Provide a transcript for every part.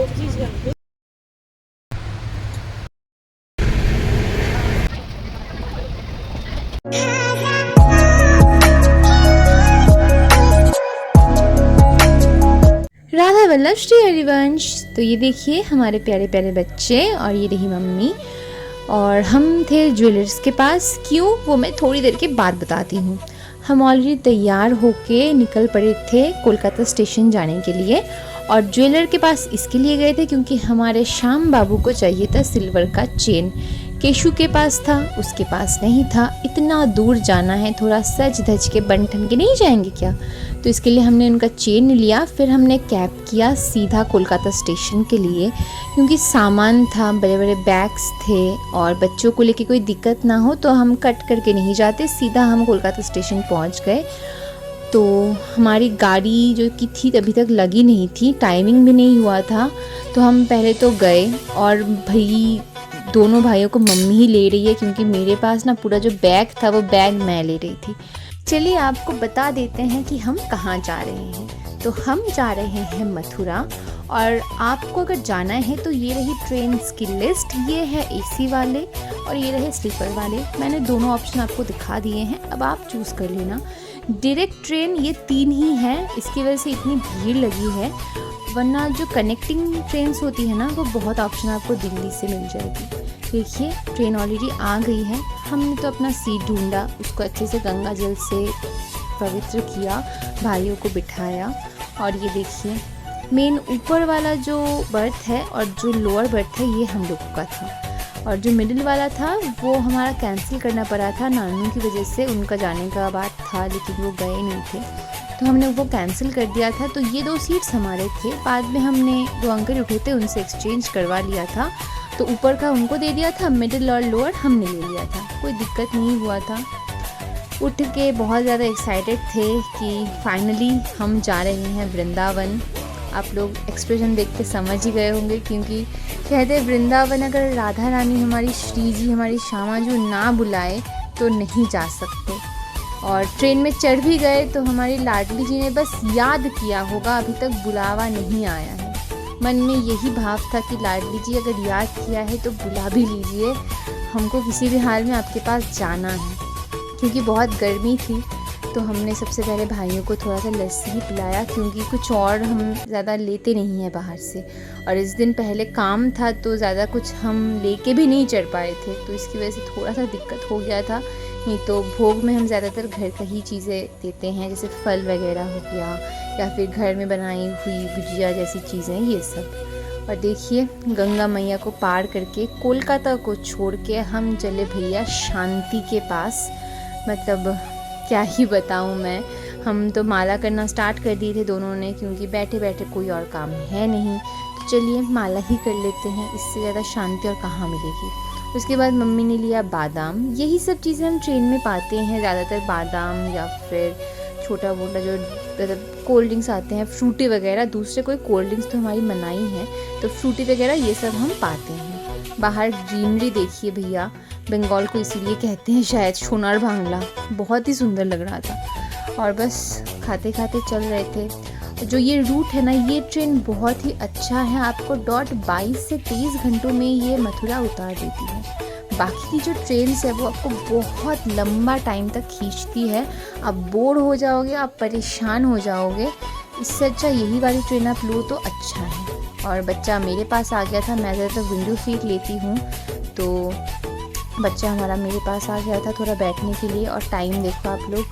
राधा वल्लभ श्री हरिवंश। तो ये देखिए हमारे प्यारे प्यारे बच्चे और ये रही मम्मी और हम थे ज्वेलर्स के पास। क्यों, वो मैं थोड़ी देर के बाद बताती हूँ। हम ऑलरेडी तैयार होके निकल पड़े थे कोलकाता स्टेशन जाने के लिए और ज्वेलर के पास इसके लिए गए थे क्योंकि हमारे श्याम बाबू को चाहिए था सिल्वर का चेन। केशु के पास था, उसके पास नहीं था। इतना दूर जाना है, थोड़ा सज धज के बन ठन के नहीं जाएंगे क्या, तो इसके लिए हमने उनका चेन लिया। फिर हमने कैब किया सीधा कोलकाता स्टेशन के लिए क्योंकि सामान था, बड़े बड़े बैग्स थे और बच्चों को लेके कोई दिक्कत ना हो तो हम कट करके नहीं जाते, सीधा हम कोलकाता स्टेशन पहुंच गए। तो हमारी गाड़ी जो की थी अभी तक लगी नहीं थी, टाइमिंग भी नहीं हुआ था, तो हम पहले तो गए और भाई दोनों भाइयों को मम्मी ही ले रही है क्योंकि मेरे पास ना पूरा जो बैग था वो बैग मैं ले रही थी। चलिए आपको बता देते हैं कि हम कहाँ जा रहे हैं। तो हम जा रहे हैं मथुरा और आपको अगर जाना है तो ये रही ट्रेन की लिस्ट। ये है एसी वाले और ये रहे स्लीपर वाले। मैंने दोनों ऑप्शन आपको दिखा दिए हैं, अब आप चूज़ कर लेना। डायरेक्ट ट्रेन ये 3 ही हैं, इसकी वजह से इतनी भीड़ लगी है, वरना जो कनेक्टिंग ट्रेन्स होती है ना वो बहुत ऑप्शन आपको दिल्ली से मिल जाएगी। देखिए ट्रेन ऑलरेडी आ गई है। हमने तो अपना सीट ढूंढा, उसको अच्छे से गंगा जल से पवित्र किया, भाइयों को बिठाया और ये देखिए मेन ऊपर वाला जो बर्थ है और जो लोअर बर्थ है ये हम लोगों का था और जो मिडिल वाला था वो हमारा कैंसिल करना पड़ा था नानू की वजह से। उनका जाने का बात था लेकिन वो गए नहीं थे तो हमने वो कैंसिल कर दिया था। तो ये 2 सीट्स हमारे थे, बाद में हमने जो अंकल उठे थे उनसे एक्सचेंज करवा लिया था, तो ऊपर का उनको दे दिया था, मिडिल और लोअर हमने ले लिया था, कोई दिक्कत नहीं हुआ था। उठ के बहुत ज़्यादा एक्साइटेड थे कि फाइनली हम जा रहे हैं वृंदावन। आप लोग एक्सप्रेशन देख के समझ ही गए होंगे क्योंकि कहते वृंदावन अगर राधा रानी हमारी श्री जी हमारी श्यामा जो ना बुलाए तो नहीं जा सकते। और ट्रेन में चढ़ भी गए तो हमारी लाडली जी ने बस याद किया होगा, अभी तक बुलावा नहीं आया है। मन में यही भाव था कि लाडली जी अगर याद किया है तो बुला भी लीजिए, हमको किसी भी हाल में आपके पास जाना है। क्योंकि बहुत गर्मी थी तो हमने सबसे पहले भाइयों को थोड़ा सा लस्सी ही पिलाया क्योंकि कुछ और हम ज़्यादा लेते नहीं हैं बाहर से, और इस दिन पहले काम था तो ज़्यादा कुछ हम लेके भी नहीं चढ़ पाए थे, तो इसकी वजह से थोड़ा सा दिक्कत हो गया था। नहीं तो भोग में हम ज़्यादातर घर का ही चीज़ें देते हैं, जैसे फल वगैरह हो गया या फिर घर में बनाई हुई गुजिया जैसी चीज़ें, ये सब। और देखिए गंगा मैया को पार करके कोलकाता को छोड़ के हम चले भैया शांति के पास। मतलब क्या ही बताऊँ मैं, हम तो माला करना स्टार्ट कर दिए थे दोनों ने क्योंकि बैठे बैठे कोई और काम है नहीं, तो चलिए माला ही कर लेते हैं, इससे ज़्यादा शांति और कहाँ मिलेगी। उसके बाद मम्मी ने लिया बादाम। यही सब चीज़ें हम ट्रेन में पाते हैं ज़्यादातर, बादाम या फिर छोटा मोटा जो मतलब कोल्ड ड्रिंक्स आते हैं, फ्रूटी वगैरह। दूसरे कोई कोल्ड ड्रिंक्स तो हमारी मनाही है, तो फ्रूटी वगैरह ये सब हम पाते हैं। बाहर ग्रीनरी देखिए भैया, बंगाल को इसीलिए कहते हैं शायद सोनार बांग्ला, बहुत ही सुंदर लग रहा था। और बस खाते खाते चल रहे थे। जो ये रूट है ना, ये ट्रेन बहुत ही अच्छा है, आपको डॉट 22 से 23 घंटों में ये मथुरा उतार देती है। बाकी की जो ट्रेन्स है वो आपको बहुत लंबा टाइम तक खींचती है, आप बोर हो जाओगे, आप परेशान हो जाओगे। इससे अच्छा यही वाली ट्रेन आप लो तो अच्छा है। और बच्चा मेरे पास आ गया था, मैं ज़्यादातर विंडो सीट लेती हूँ, तो बच्चा हमारा मेरे पास आ गया था थोड़ा बैठने के लिए। और टाइम देखो आप लोग,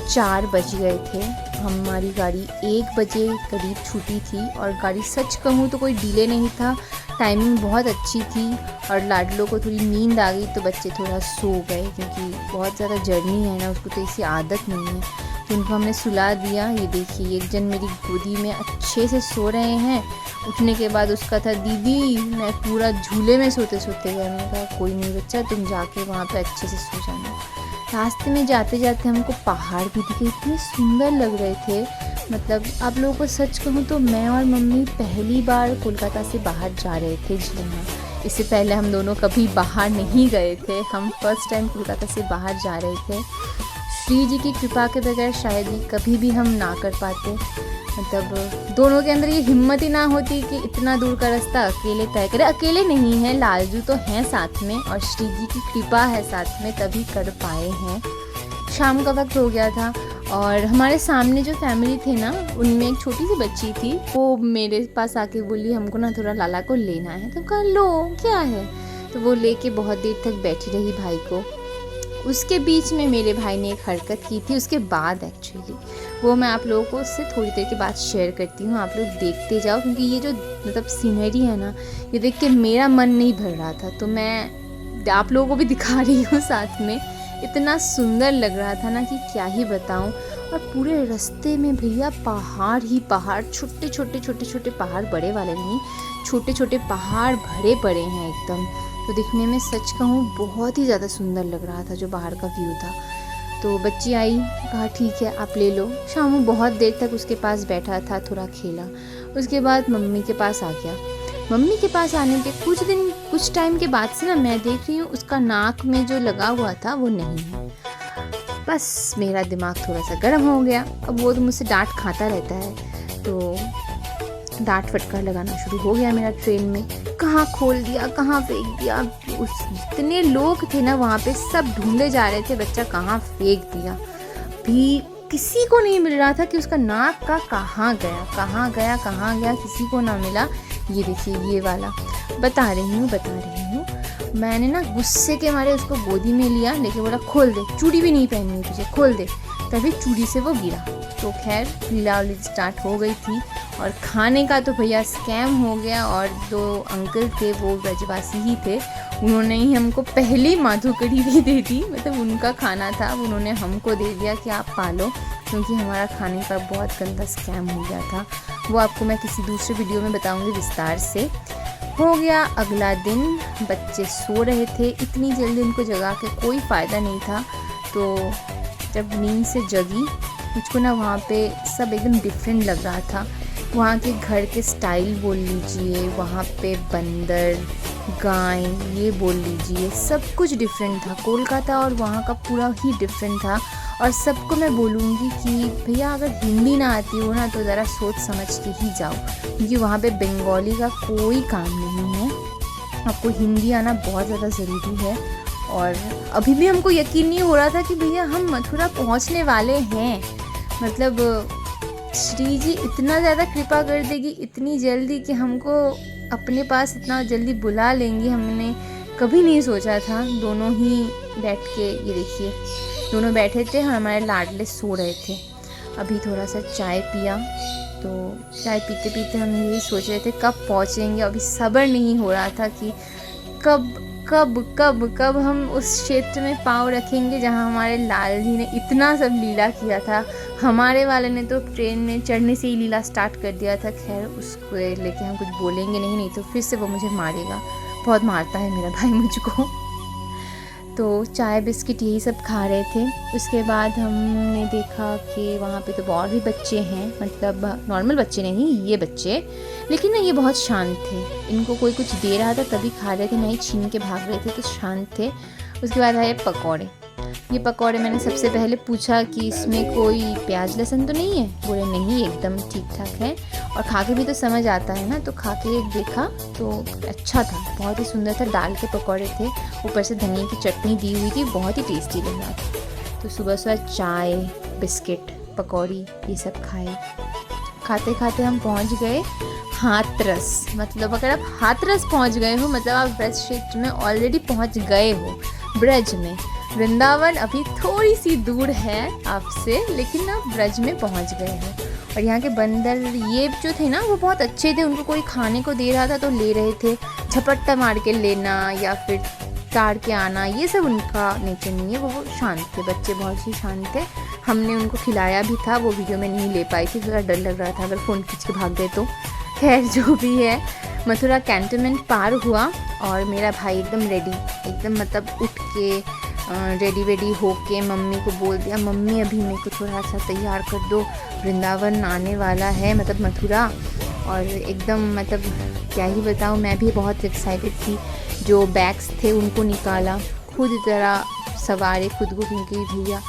4 बज गए थे। हमारी गाड़ी 1 बजे करीब छूटी थी और गाड़ी सच कहूँ तो कोई डिले नहीं था, टाइमिंग बहुत अच्छी थी। और लाडलो को थोड़ी नींद आ गई तो बच्चे थोड़ा सो गए क्योंकि बहुत ज़्यादा जर्नी है ना, उसको तो ऐसी आदत नहीं है, तो उनको हमने सुला दिया। ये देखिए एक जन मेरी गोदी में अच्छे से सो रहे हैं। उठने के बाद उसका था दीदी मैं पूरा झूले में सोते सोते गया। मैंने कहा कोई नहीं बच्चा, तुम जाके वहाँ पे अच्छे से सो जाना। रास्ते में जाते जाते हमको पहाड़ भी दिखे, इतने सुंदर लग रहे थे। मतलब आप लोगों को सच कहूँ तो मैं और मम्मी पहली बार कोलकाता से बाहर जा रहे थे झूलना। इससे पहले हम दोनों कभी बाहर नहीं गए थे, हम फर्स्ट टाइम कोलकाता से बाहर जा रहे थे। श्री जी की कृपा के बगैर शायद ही कभी भी हम ना कर पाते। मतलब दोनों के अंदर ये हिम्मत ही ना होती कि इतना दूर का रास्ता अकेले तय करे। अकेले नहीं है, लालजू तो हैं साथ में और श्री जी की कृपा है साथ में, तभी कर पाए हैं। शाम का वक्त हो गया था और हमारे सामने जो फैमिली थे ना, उनमें एक छोटी सी बच्ची थी। वो मेरे पास आके बोली हमको ना थोड़ा लाला को लेना है। तो कहा लो क्या है। तो वो लेके बहुत देर तक बैठी रही भाई को। उसके बीच में मेरे भाई ने एक हरकत की थी, उसके बाद एक्चुअली वो मैं आप लोगों को उससे थोड़ी देर के बाद शेयर करती हूँ। आप लोग देखते जाओ, क्योंकि ये जो मतलब सीनरी है ना, ये देख के मेरा मन नहीं भर रहा था, तो मैं आप लोगों को भी दिखा रही हूँ साथ में। इतना सुंदर लग रहा था ना कि क्या ही बताऊँ। और पूरे रास्ते में भैया पहाड़ ही पहाड़, छोटे छोटे छोटे छोटे पहाड़, बड़े वाले नहीं, छोटे छोटे पहाड़ भरे पड़े हैं एकदम। तो दिखने में सच कहूँ बहुत ही ज़्यादा सुंदर लग रहा था जो बाहर का व्यू था। तो बच्ची आई, कहा ठीक है आप ले लो। शामू बहुत देर तक उसके पास बैठा था, थोड़ा खेला। उसके बाद मम्मी के पास आ गया। मम्मी के पास आने के कुछ टाइम के बाद से ना मैं देख रही हूँ उसका नाक में जो लगा हुआ था वो नहीं है। बस मेरा दिमाग थोड़ा सा गर्म हो गया। अब वो तो मुझसे डांट खाता रहता है, तो डांट फटकार लगाना शुरू हो गया मेरा ट्रेन में। कहाँ खोल दिया, कहाँ फेंक दिया। उस जितने लोग थे ना वहाँ पे सब ढूंढे जा रहे थे बच्चा कहाँ फेंक दिया। भी किसी को नहीं मिल रहा था कि उसका नाक का कहाँ गया, किसी को ना मिला। ये देखिए ये वाला बता रही हूँ। मैंने ना गुस्से के मारे उसको गोदी में लिया, लेके बोला खोल दे, चूड़ी भी नहीं पहनी है तुझे, खोल दे। तभी चूड़ी से वो गिरा। तो खैर लीला स्टार्ट हो गई थी। और खाने का तो भैया स्कैम हो गया। और जो अंकल थे वो ब्रजवासी ही थे, उन्होंने ही हमको पहली माधु कढ़ी भी दे दी। मतलब उनका खाना था, उन्होंने हमको दे दिया कि आप पालो, क्योंकि हमारा खाने का बहुत गंदा स्कैम हो गया था। वो आपको मैं किसी दूसरे वीडियो में बताऊंगी विस्तार से। हो गया अगला दिन, बच्चे सो रहे थे। इतनी जल्दी उनको जगा के कोई फ़ायदा नहीं था। तो जब नींद से जगी, मुझको ना वहाँ पे सब एकदम डिफरेंट लग रहा था। वहाँ के घर के स्टाइल बोल लीजिए, वहाँ पे बंदर, गाय, ये बोल लीजिए, सब कुछ डिफरेंट था। कोलकाता और वहाँ का पूरा ही डिफरेंट था। और सबको मैं बोलूँगी कि भैया अगर हिंदी ना आती हो ना तो ज़रा सोच समझ के ही जाओ, क्योंकि वहाँ पे बंगाली का कोई काम नहीं है। आपको हिंदी आना बहुत ज़्यादा ज़रूरी है। और अभी भी हमको यकीन नहीं हो रहा था कि भैया हम मथुरा पहुँचने वाले हैं। मतलब श्री जी इतना ज़्यादा कृपा कर देगी इतनी जल्दी कि हमको अपने पास इतना जल्दी बुला लेंगी, हमने कभी नहीं सोचा था। दोनों ही बैठ के, ये देखिए दोनों बैठे थे, हमारे लाडले सो रहे थे। अभी थोड़ा सा चाय पिया। तो चाय पीते पीते हम यही सोच रहे थे कब पहुँचेंगे। अभी सब्र नहीं हो रहा था कि कब हम उस क्षेत्र में पाँव रखेंगे जहाँ हमारे लाल जी ने इतना सब लीला किया था। हमारे वाले ने तो ट्रेन में चढ़ने से ही लीला स्टार्ट कर दिया था। खैर उसको लेके हम कुछ बोलेंगे नहीं तो फिर से वो मुझे मारेगा। बहुत मारता है मेरा भाई मुझको। तो चाय बिस्किट यही सब खा रहे थे। उसके बाद हमने देखा कि वहाँ पे तो और भी बच्चे हैं, मतलब नॉर्मल बच्चे नहीं, ये बच्चे, लेकिन ना ये बहुत शांत थे। इनको कोई कुछ दे रहा था तभी खा रहे थे, नहीं छीन के भाग रहे थे, तो शांत थे। उसके बाद आए पकौड़े। ये पकौड़े मैंने सबसे पहले पूछा कि इसमें कोई प्याज लहसुन तो नहीं है। बोले नहीं, एकदम ठीक ठाक है। और खा के भी तो समझ आता है ना। तो खा के एक देखा तो अच्छा था, बहुत ही सुंदर था। दाल के पकौड़े थे, ऊपर से धनिया की चटनी दी हुई थी, बहुत ही टेस्टी लग रहा था। तो सुबह सुबह चाय, बिस्किट, पकौड़ी ये सब खाए। खाते खाते हम पहुंच गए हाथरस। मतलब अगर आप हाथरस पहुंच गए हो, मतलब आप ब्रज क्षेत्र में ऑलरेडी पहुंच गए हो। ब्रज में, वृंदावन अभी थोड़ी सी दूर है आपसे, लेकिन आप ब्रज में पहुंच गए हो। और यहाँ के बंदर ये जो थे ना वो बहुत अच्छे थे। उनको कोई खाने को दे रहा था तो ले रहे थे। झपट्टा मार के लेना या फिर ताड़ के आना, ये सब उनका नेचर नहीं है। वो शांत थे, बच्चे बहुत ही शांत थे। हमने उनको खिलाया भी था, वो वीडियो में नहीं ले पाई थी, थोड़ा डर लग रहा था अगर फ़ोन खींच के भाग गए तो। खैर जो भी है, मथुरा कैंटोनमेंट पार हुआ और मेरा भाई एकदम रेडी, एकदम मतलब उठ के रेडी वेडी होके मम्मी को बोल दिया, मम्मी अभी मेरे को थोड़ा सा तैयार कर दो, वृंदावन आने वाला है, मतलब मथुरा। और एकदम मतलब क्या ही बताऊँ, मैं भी बहुत एक्साइटेड थी। जो बैग्स थे उनको निकाला, खुद तरह सवारे खुद को, क्योंकि भैया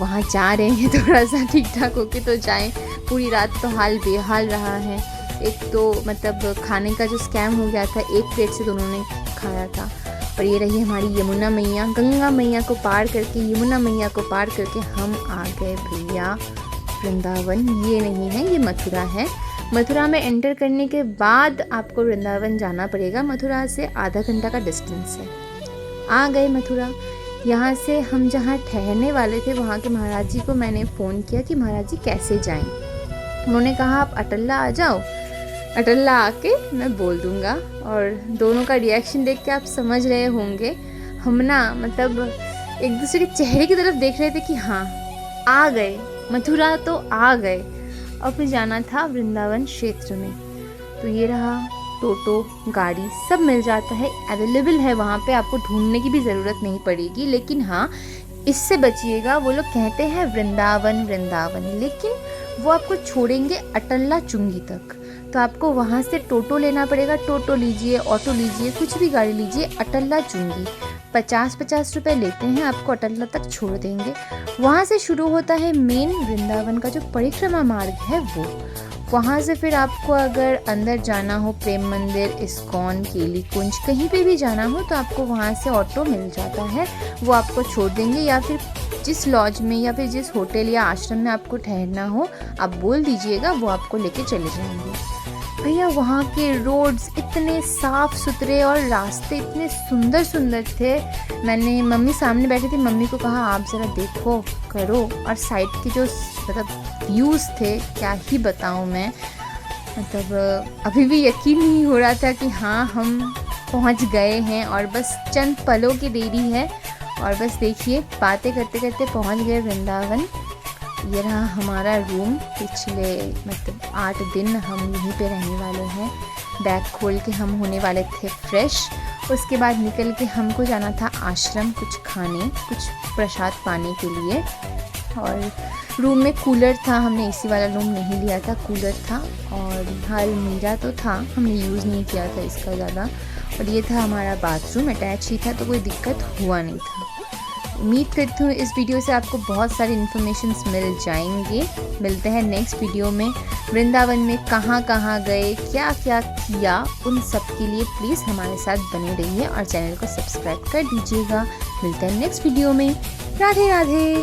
वहाँ जा रहे हैं थोड़ा सा ठीक ठाक होके तो जाएं। पूरी रात तो हाल बेहाल रहा है। एक तो मतलब खाने का जो स्कैम हो गया था, एक प्लेट से दोनों ने खाया था। और ये रही हमारी यमुना मैया, गंगा मैया को पार करके, यमुना मैया को पार करके हम आ गए भैया वृंदावन। ये नहीं है, ये मथुरा है। मथुरा में एंटर करने के बाद आपको वृंदावन जाना पड़ेगा। मथुरा से आधा घंटा का डिस्टेंस है। आ गए मथुरा। यहाँ से हम जहाँ ठहरने वाले थे वहाँ के महाराज जी को मैंने फ़ोन किया कि महाराज जी कैसे जाएं। उन्होंने कहा आप अटल्ला आ जाओ, अटल्ला आके मैं बोल दूँगा। और दोनों का रिएक्शन देख के आप समझ रहे होंगे, हम ना मतलब एक दूसरे के चेहरे की तरफ देख रहे थे कि हाँ आ गए, मथुरा तो आ गए। और फिर जाना था वृंदावन क्षेत्र में। तो ये रहा, टोटो गाड़ी सब मिल जाता है, अवेलेबल है वहाँ पे, आपको ढूंढने की भी ज़रूरत नहीं पड़ेगी। लेकिन हाँ, इससे बचिएगा, वो लोग कहते हैं वृंदावन वृंदावन, लेकिन वो आपको छोड़ेंगे अटल्ला चुंगी तक। तो आपको वहाँ से टोटो लेना पड़ेगा। टोटो लीजिए, ऑटो लीजिए, कुछ भी गाड़ी लीजिए, अटल्ला चुंगी 50-50 रुपये लेते हैं, आपको अटल्ला तक छोड़ देंगे। वहाँ से शुरू होता है मेन वृंदावन का जो परिक्रमा मार्ग है वो। वहाँ से फिर आपको अगर अंदर जाना हो, प्रेम मंदिर, इस्कॉन, केली कुंज, कहीं पे भी जाना हो तो आपको वहाँ से ऑटो मिल जाता है, वो आपको छोड़ देंगे। या फिर जिस लॉज में या फिर जिस होटल या आश्रम में आपको ठहरना हो आप बोल दीजिएगा, वो आपको लेके चले जाएंगे। भैया वहाँ के रोड्स इतने साफ़ सुथरे और रास्ते इतने सुंदर सुंदर थे। मैंने मम्मी सामने बैठी थी, मम्मी को कहा आप ज़रा देखो करो। और साइड के जो मतलब व्यूज़ थे क्या ही बताऊँ मैं, मतलब अभी भी यकीन नहीं हो रहा था कि हाँ हम पहुँच गए हैं और बस चंद पलों की देरी है। और बस देखिए बातें करते करते पहुँच गए वृंदावन। ये रहा हमारा रूम। पिछले मतलब 8 दिन हम यहीं पे रहने वाले हैं। बैग खोल के हम होने वाले थे फ्रेश। उसके बाद निकल के हमको जाना था आश्रम, कुछ खाने, कुछ प्रसाद पाने के लिए। और रूम में कूलर था, हमने एसी वाला रूम नहीं लिया था, कूलर था। और अलमीरा तो था, हमने यूज़ नहीं किया था इसका ज़्यादा। और ये था हमारा बाथरूम, अटैच ही था, तो कोई दिक्कत हुआ नहीं था। उम्मीद करती हूँ इस वीडियो से आपको बहुत सारी इन्फॉर्मेशंस मिल जाएंगे। मिलते हैं नेक्स्ट वीडियो में। वृंदावन में कहाँ कहाँ गए, क्या क्या किया, उन सब के लिए प्लीज़ हमारे साथ बने रहिए और चैनल को सब्सक्राइब कर दीजिएगा। मिलते हैं नेक्स्ट वीडियो में। राधे राधे।